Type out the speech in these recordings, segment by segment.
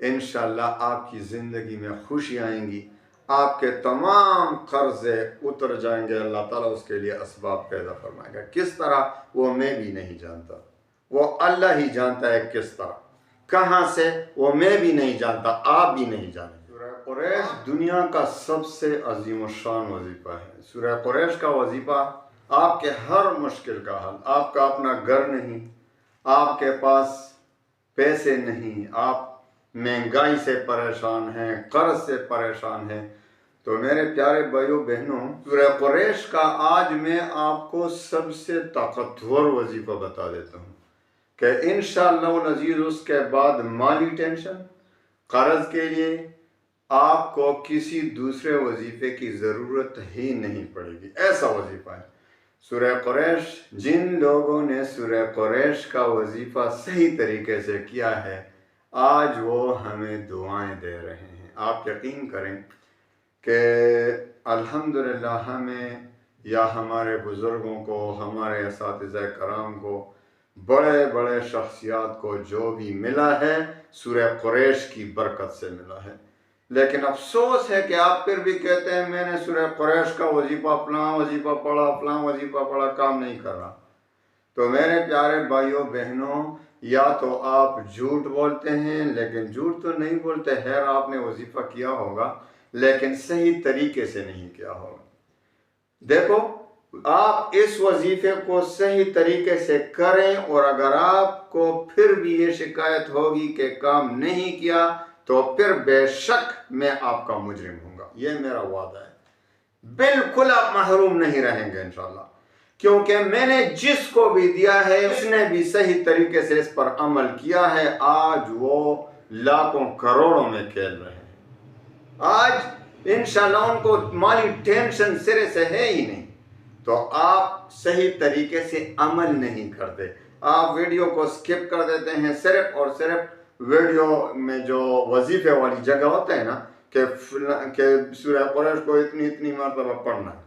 انشاءاللہ آپ کی زندگی میں خوشی آئیں گی، آپ کے تمام قرضے اتر جائیں گے، اللہ تعالیٰ اس کے لیے اسباب پیدا فرمائے گا۔ کس طرح وہ میں بھی نہیں جانتا، وہ اللہ ہی جانتا ہے کس طرح، کہاں سے وہ میں بھی نہیں جانتا، آپ بھی نہیں جانتے۔ سورہ قریش دنیا کا سب سے عظیم الشان وظیفہ ہے۔ سورہ قریش کا وظیفہ آپ کے ہر مشکل کا حل، آپ کا اپنا گھر نہیں، آپ کے پاس پیسے نہیں، آپ مہنگائی سے پریشان ہیں، قرض سے پریشان ہیں، تو میرے پیارے بھائیوں بہنوں، سورہ قریش کا آج میں آپ کو سب سے طاقتور وظیفہ بتا دیتا ہوں کہ انشاءاللہ العزیز اس کے بعد مالی ٹینشن، قرض کے لیے آپ کو کسی دوسرے وظیفے کی ضرورت ہی نہیں پڑے گی۔ ایسا وظیفہ ہے سورہ قریش۔ جن لوگوں نے سورہ قریش کا وظیفہ صحیح طریقے سے کیا ہے، آج وہ ہمیں دعائیں دے رہے ہیں۔ آپ یقین کریں کہ الحمدللہ ہمیں یا ہمارے بزرگوں کو، ہمارے اساتذہ کرام کو، بڑے بڑے شخصیات کو جو بھی ملا ہے سورہ قریش کی برکت سے ملا ہے، لیکن افسوس ہے کہ آپ پھر بھی کہتے ہیں میں نے سورہ قریش کا وظیفہ فلاں وظیفہ پڑھا، فلاں وظیفہ پڑھا، کام نہیں کر رہا۔ تو میرے پیارے بھائیوں بہنوں، یا تو آپ جھوٹ بولتے ہیں، لیکن جھوٹ تو نہیں بولتے، خیر آپ نے وظیفہ کیا ہوگا لیکن صحیح طریقے سے نہیں کیا ہوگا۔ دیکھو، آپ اس وظیفے کو صحیح طریقے سے کریں، اور اگر آپ کو پھر بھی یہ شکایت ہوگی کہ کام نہیں کیا تو پھر بے شک میں آپ کا مجرم ہوں گا، یہ میرا وعدہ ہے۔ بالکل آپ محروم نہیں رہیں گے انشاءاللہ، کیونکہ میں نے جس کو بھی دیا ہے اس نے بھی صحیح طریقے سے اس پر عمل کیا ہے، آج وہ لاکھوں کروڑوں میں کھیل رہے ہیں۔ آج انشاءاللہ ان کو مالی ٹینشن سرے سے ہے ہی نہیں، تو آپ صحیح طریقے سے عمل نہیں کرتے، آپ ویڈیو کو سکپ کر دیتے ہیں، صرف اور صرف ویڈیو میں جو وظیفے والی جگہ ہوتا ہے نا کہ سورہ قریش کو اتنی مرتبہ پڑھنا ہے،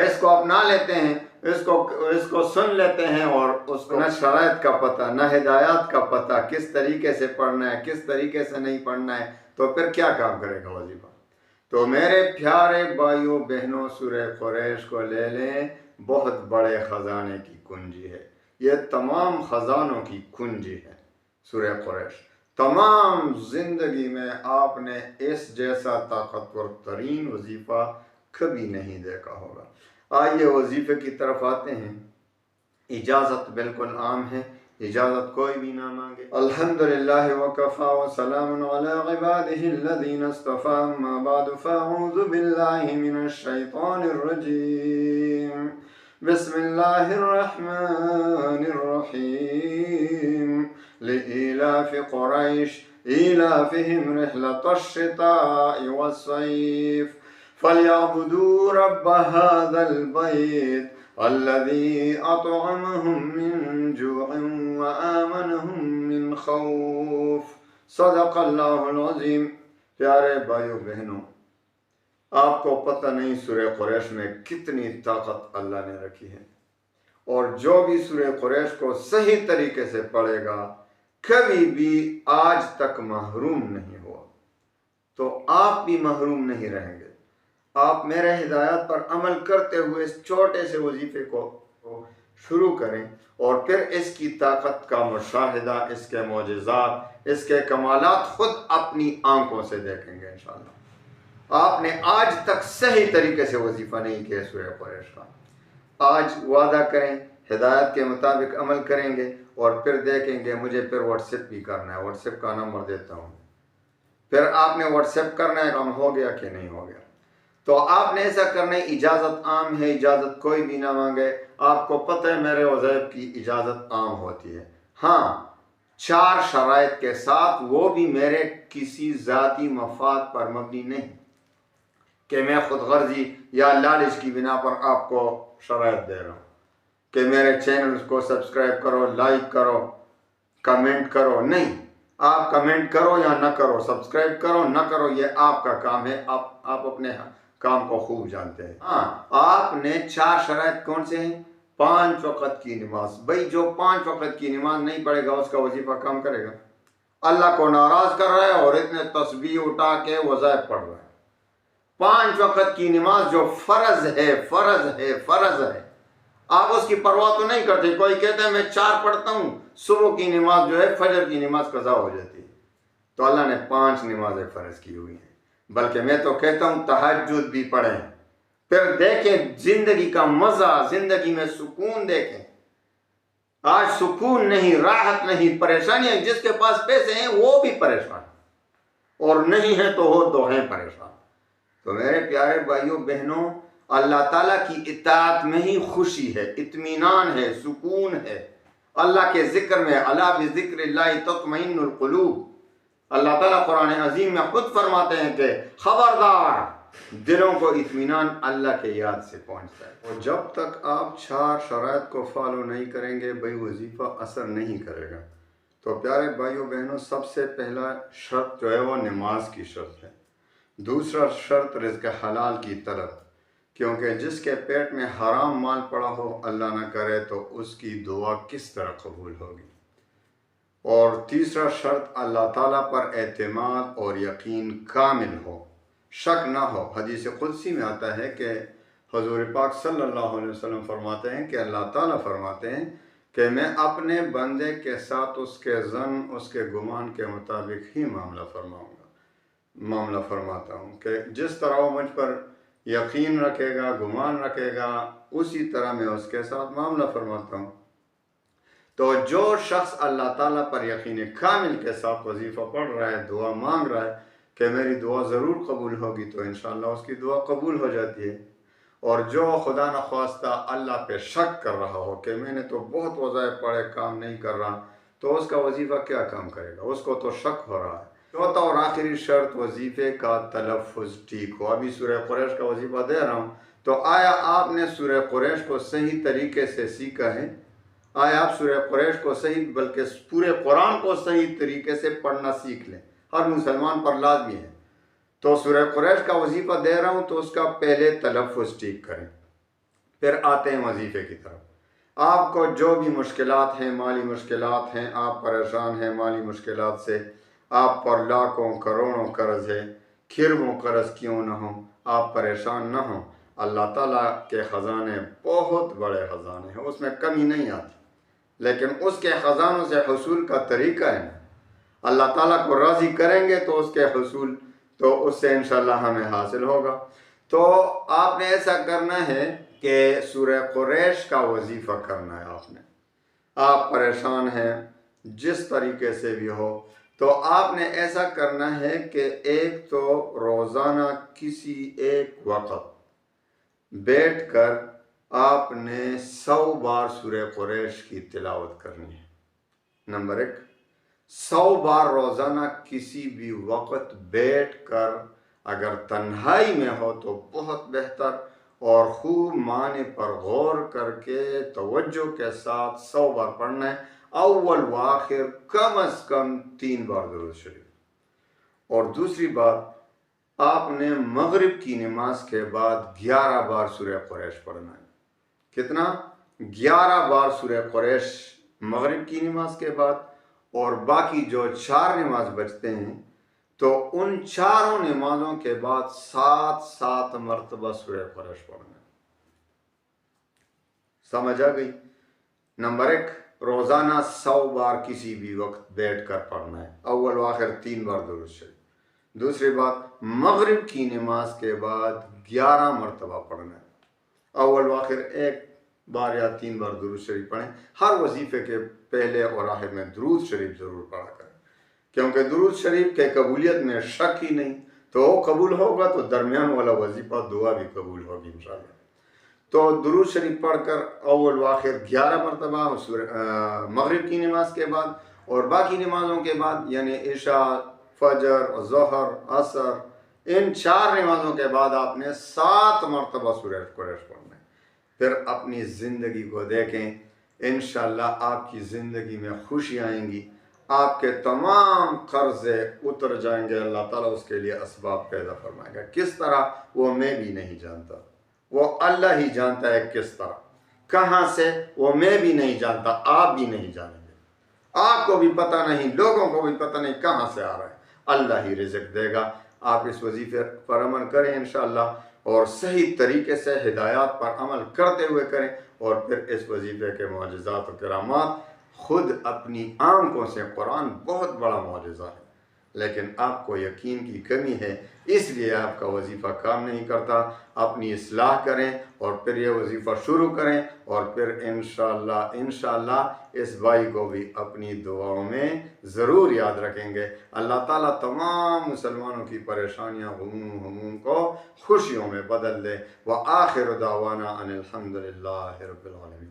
اس کو اپنا لیتے ہیں، اس کو سن لیتے ہیں، اور اس کو نہ شرائط کا پتہ، نہ ہدایات کا پتہ، کس طریقے سے پڑھنا ہے، کس طریقے سے نہیں پڑھنا ہے، تو پھر کیا کام کرے گا وظیفہ؟ تو میرے پیارے بھائیوں بہنوں، سورہ قریش کو لے لیں، بہت بڑے خزانے کی کنجی ہے، یہ تمام خزانوں کی کنجی ہے سورہ قریش۔ تمام زندگی میں آپ نے اس جیسا طاقتور ترین وظیفہ کبھی نہیں دیکھا ہوگا۔ آئیے وظیفے کی طرف آتے ہیں۔ اجازت بالکل عام ہے، اجازت کوئی بھی نہ مانگے۔ الحمدللہ وکفا وسلام علی عبادہ الذین اصطفی، اما بعد فاعوذ باللہ من الشیطان الرجیم، بسم اللہ الرحمن الرحیم، لإیلاف قریش ایلافہم رحلۃ الشتاء والصیف، فَلْيَعْبُدُوا رَبَّ هَذَا الْبَيْتِ الَّذِي أَطْعَمَهُم مِّن جُوعٍ وَآمَنَهُم مِّن خَوْفٍ۔ صدق اللہ العظیم۔ پیارے بھائیو بہنوں، آپ کو پتہ نہیں سورہ قریش میں کتنی طاقت اللہ نے رکھی ہے، اور جو بھی سورہ قریش کو صحیح طریقے سے پڑھے گا کبھی بھی آج تک محروم نہیں ہوا، تو آپ بھی محروم نہیں رہیں گے۔ آپ میرے ہدایات پر عمل کرتے ہوئے اس چھوٹے سے وظیفے کو شروع کریں، اور پھر اس کی طاقت کا مشاہدہ، اس کے معجزات، اس کے کمالات خود اپنی آنکھوں سے دیکھیں گے انشاءاللہ۔ آپ نے آج تک صحیح طریقے سے وظیفہ نہیں کیا سورہ قریش کا، آج وعدہ کریں ہدایت کے مطابق عمل کریں گے، اور پھر دیکھیں گے مجھے پھر واٹس ایپ بھی کرنا ہے، واٹس ایپ کا نمبر دیتا ہوں، پھر آپ نے واٹس ایپ کرنا ہے، کام ہو گیا کہ نہیں ہو گیا۔ تو آپ نے ایسا کرنا ہے، اجازت عام ہے، اجازت کوئی بھی نہ مانگے۔ آپ کو پتہ ہے میرے وظائف کی اجازت عام ہوتی ہے، ہاں 4 شرائط کے ساتھ، وہ بھی میرے کسی ذاتی مفاد پر مبنی نہیں کہ میں خود غرضی یا لالچ کی بنا پر آپ کو شرائط دے رہا ہوں کہ میرے چینل کو سبسکرائب کرو، لائک کرو، کمنٹ کرو، نہیں، آپ کمنٹ کرو یا نہ کرو، سبسکرائب کرو نہ کرو، یہ آپ کا کام ہے، آپ اپنے کام کو خوب جانتے ہیں۔ ہاں، آپ نے 4 شرائط کون سے ہیں؟ 5 وقت کی نماز۔ بھائی جو 5 وقت کی نماز نہیں پڑھے گا اس کا وظیفہ کام کرے گا؟ اللہ کو ناراض کر رہا ہے اور اتنے تسبیح اٹھا کے وظائف پڑھ رہا ہے۔ 5 وقت کی نماز جو فرض ہے فرض ہے فرض ہے، آپ اس کی پرواہ تو نہیں کرتے۔ کوئی کہتا ہے میں 4 پڑھتا ہوں، صبح کی نماز جو ہے فجر کی نماز قضا ہو جاتی ہے، تو اللہ نے 5 نمازیں فرض کی ہوئی ہیں۔ بلکہ میں تو کہتا ہوں تہجد بھی پڑھیں، پھر دیکھیں زندگی کا مزہ، زندگی میں سکون دیکھیں۔ آج سکون نہیں، راحت نہیں، پریشانی ہے۔ جس کے پاس پیسے ہیں وہ بھی پریشان، اور نہیں ہے تو وہ تو ہیں پریشان۔ تو میرے پیارے بھائیوں بہنوں، اللہ تعالیٰ کی اطاعت میں ہی خوشی ہے، اطمینان ہے، سکون ہے۔ اللہ کے ذکر میں، الا بذکر اللہ تطمئن القلوب، اللہ تعالیٰ قرآن عظیم میں خود فرماتے ہیں کہ خبردار، دلوں کو اطمینان اللہ کے یاد سے پہنچتا ہے۔ اور جب تک آپ 4 شرائط کو فالو نہیں کریں گے بھائی وظیفہ اثر نہیں کرے گا۔ تو پیارے بھائیوں بہنوں، سب سے پہلا شرط جو ہے وہ نماز کی شرط ہے۔ دوسرا شرط رزق حلال کی طلب، کیونکہ جس کے پیٹ میں حرام مال پڑا ہو اللہ نہ کرے تو اس کی دعا کس طرح قبول ہوگی۔ اور تیسرا شرط اللہ تعالیٰ پر اعتماد اور یقین کامل ہو، شک نہ ہو۔ حدیث قدسی میں آتا ہے کہ حضور پاک صلی اللہ علیہ وسلم فرماتے ہیں کہ اللہ تعالیٰ فرماتے ہیں کہ میں اپنے بندے کے ساتھ اس کے ظن، اس کے گمان کے مطابق ہی معاملہ فرماتا ہوں، کہ جس طرح وہ مجھ پر یقین رکھے گا، گمان رکھے گا، اسی طرح میں اس کے ساتھ معاملہ فرماتا ہوں۔ تو جو شخص اللہ تعالیٰ پر یقین کامل کے ساتھ وظیفہ پڑھ رہا ہے، دعا مانگ رہا ہے کہ میری دعا ضرور قبول ہوگی، تو انشاءاللہ اس کی دعا قبول ہو جاتی ہے۔ اور جو خدا نخواستہ اللہ پہ شک کر رہا ہو کہ میں نے تو بہت وظائف پڑھے کام نہیں کر رہا، تو اس کا وظیفہ کیا کام کرے گا، اس کو تو شک ہو رہا ہے۔ چوتھا اور آخری شرط، وظیفے کا تلفظ ٹھیک ہو۔ ابھی سورہ قریش کا وظیفہ دے رہا ہوں، تو آیا آپ نے سورہ قریش کو صحیح طریقے سے سیکھا ہے؟ آیا آپ سورہ قریش کو صحیح، بلکہ پورے قرآن کو صحیح طریقے سے پڑھنا سیکھ لیں، ہر مسلمان پر لازمی ہے۔ تو سورہ قریش کا وظیفہ دے رہا ہوں تو اس کا پہلے تلفظ ٹھیک کریں، پھر آتے ہیں وظیفے کی طرف۔ آپ کو جو بھی مشکلات ہیں، مالی مشکلات ہیں، آپ پریشان ہیں مالی مشکلات سے، آپ پر لاکھوں کروڑوں قرض ہے، کھربوں قرض کیوں نہ ہوں، آپ پریشان نہ ہوں۔ اللہ تعالیٰ کے خزانے بہت بڑے خزانے ہیں، اس میں کمی نہیں آتی، لیکن اس کے خزانوں سے حصول کا طریقہ ہے نا۔ اللہ تعالیٰ کو راضی کریں گے تو اس کے حصول، تو اس سے انشاءاللہ ہمیں حاصل ہوگا۔ تو آپ نے ایسا کرنا ہے کہ سورہ قریش کا وظیفہ کرنا ہے۔ آپ پریشان ہیں جس طریقے سے بھی ہو، تو آپ نے ایسا کرنا ہے کہ ایک تو روزانہ کسی ایک وقت بیٹھ کر آپ نے 100 بار سورہ قریش کی تلاوت کرنی ہے۔ نمبر 1، 100 بار روزانہ کسی بھی وقت بیٹھ کر، اگر تنہائی میں ہو تو بہت بہتر، اور خوب معنی پر غور کر کے توجہ کے ساتھ 100 بار پڑھنا ہے۔ اول و آخر کم از کم 3 بار درود شریف۔ اور دوسری بات، آپ نے مغرب کی نماز کے بعد 11 بار سورہ قریش پڑھنا ہے۔ کتنا؟ 11 بار سورہ قریش مغرب کی نماز کے بعد، اور باقی جو 4 نماز بچتے ہیں تو ان 4 نمازوں کے بعد 7 مرتبہ سورہ قریش پڑھنا ہے۔ سمجھ آ گئی؟ نمبر 1، روزانہ 100 بار کسی بھی وقت بیٹھ کر پڑھنا ہے، اول و آخر 3 بار درود شریف۔ دوسری بات، مغرب کی نماز کے بعد 11 مرتبہ پڑھنا ہے، اول و آخر 1 بار یا 3 بار درود شریف پڑھیں۔ ہر وظیفے کے پہلے اور آخر میں درود شریف ضرور پڑھا کریں، کیونکہ درود شریف کے قبولیت میں شک ہی نہیں، تو وہ قبول ہوگا تو درمیان والا وظیفہ دعا بھی قبول ہوگی انشاءاللہ۔ تو درود شریف پڑھ کر اول و آخر 11 مرتبہ مغرب کی نماز کے بعد، اور باقی نمازوں کے بعد یعنی عشاء، فجر، ظہر، عصر، ان 4 نمازوں کے بعد آپ نے 7 مرتبہ سورہ قریش پڑھنا ہے۔ پھر اپنی زندگی کو دیکھیں، انشاءاللہ آپ کی زندگی میں خوشی آئیں گی، آپ کے تمام قرضے اتر جائیں گے، اللہ تعالیٰ اس کے لیے اسباب پیدا فرمائے گا۔ کس طرح وہ میں بھی نہیں جانتا، وہ اللہ ہی جانتا ہے کس طرح، کہاں سے وہ میں بھی نہیں جانتا، آپ بھی نہیں جانیں گے۔ آپ کو بھی پتہ نہیں، لوگوں کو بھی پتہ نہیں کہاں سے آ رہا ہے، اللہ ہی رزق دے گا۔ آپ اس وظیفے پر عمل کریں انشاءاللہ، اور صحیح طریقے سے ہدایات پر عمل کرتے ہوئے کریں، اور پھر اس وظیفے کے معجزات و کرامات خود اپنی آنکھوں سے، قرآن بہت بڑا معجزہ ہے، لیکن آپ کو یقین کی کمی ہے، اس لیے آپ کا وظیفہ کام نہیں کرتا۔ اپنی اصلاح کریں اور پھر یہ وظیفہ شروع کریں، اور پھر انشاءاللہ اس بھائی کو بھی اپنی دعاؤں میں ضرور یاد رکھیں گے۔ اللہ تعالیٰ تمام مسلمانوں کی پریشانیاں، غموم کو خوشیوں میں بدل دے۔ وآخر دعوانا ان الحمد للہ رب العالمین۔